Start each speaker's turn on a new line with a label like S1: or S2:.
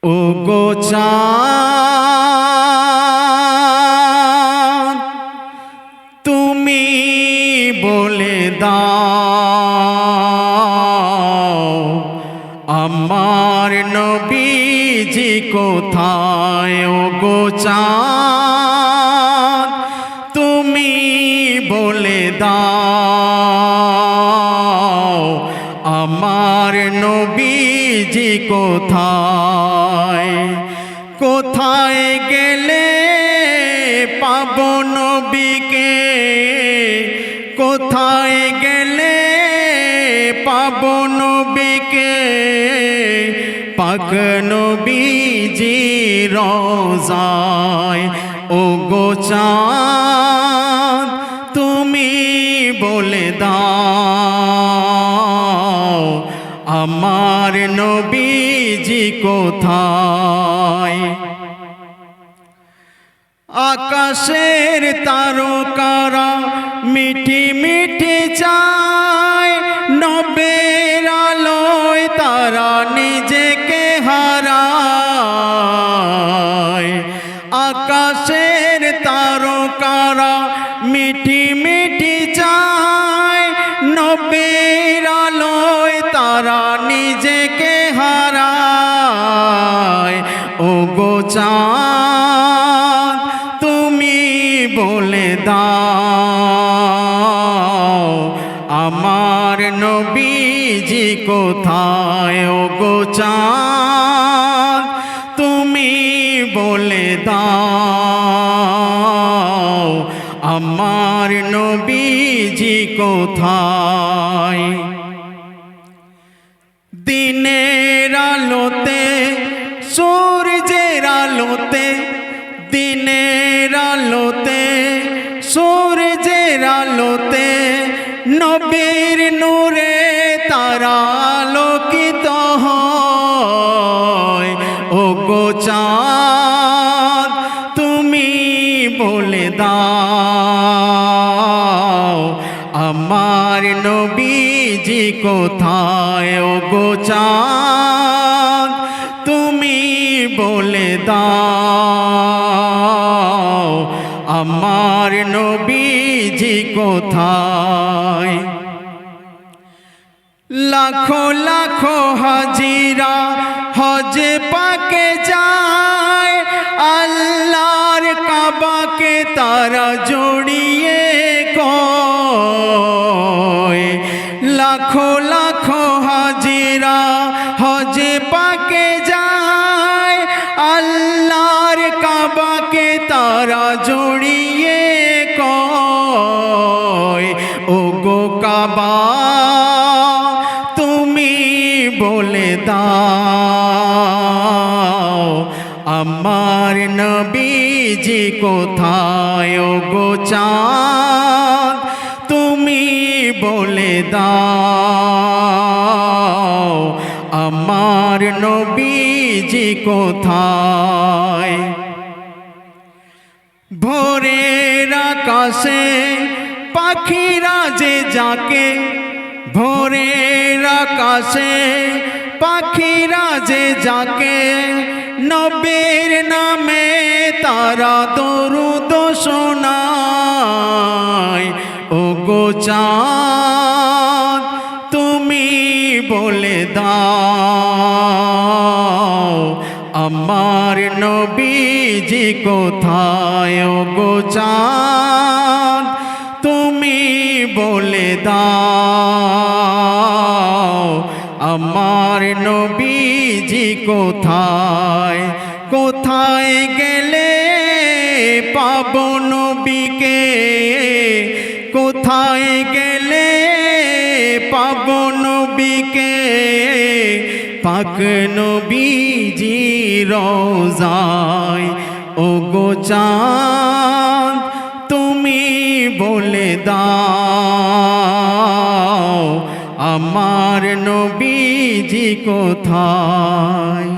S1: ও গো চাঁদ তুমি বলে দাও আমার নবীজি কোথায়। ও গো চাঁদ তুমি বলে দাও আমার নবীজি কোথায়। কোথায় গেলে পাবো নবীকে, কোথায় গেলে পাবো নবীকে, পাক নবীজি রওজায়। ও গো চাঁদ তুমি বলে দাও আমার নবীজি কোথায়। আকাশের তারকারা মিঠি মিঠি চায়, নবের আলোয় তারা নিজেকে হারায়। আকাশের তারকারা মিঠি মিঠি চায়, নবের আলোয় তারা নিজেকে হারায়। ও গো চাঁদ তুমি বলে দাও আমার নবীজি কোথায়। ও গো চাঁদ তুমি বলে দাও আমার নবীজি কোথায়। দিনের আলোতে সূর্যের আলোতে, দিনের আলোতে সূর্যের আলোতে, নবীর নূরে তারা আলোকিত হয়। ও গো চাঁদ তুমি বলে দাও আমার নবীজি কোথায়। ও গো চাঁদ তুমি বলে দাও আমার নবীজি কোথায়। লাখো লাখো হাজিরা হজে পাকে যায়, আল্লাহর কাবাকে তারা জড়িয়ে কয়। লাখো লাখো হাজিরা হজে পাকে যায়, আল্লাহর কাবাকে তারা জড়িয়ে কয়। ও গো কাবা তুমি বলে দাও আমার নবীজি কোথায়। ও গো চাঁদ তুমি বলে দাও আমার নবীজি কোথায়। ভোরের আকাশে পাখিরা যে যাকে, ভোরের আকাশে পাখিরা যে যাকে, নবীর নামে তারা দরুদ শোনায়। ও গো চাঁদ তুমি বলে দাও আমার নবীজি কোথায়। ও গো চাঁদ তুমি বলে দাও আমার নবীজি কোথায়। কোথায় গেলে পাবো নবীকে, কোথায় গেলে পাবো নবীকে, পাক নবীজি রওজায়। ও গো চাঁদ তুমি বলে দাও আমার নবীজি কোথায়।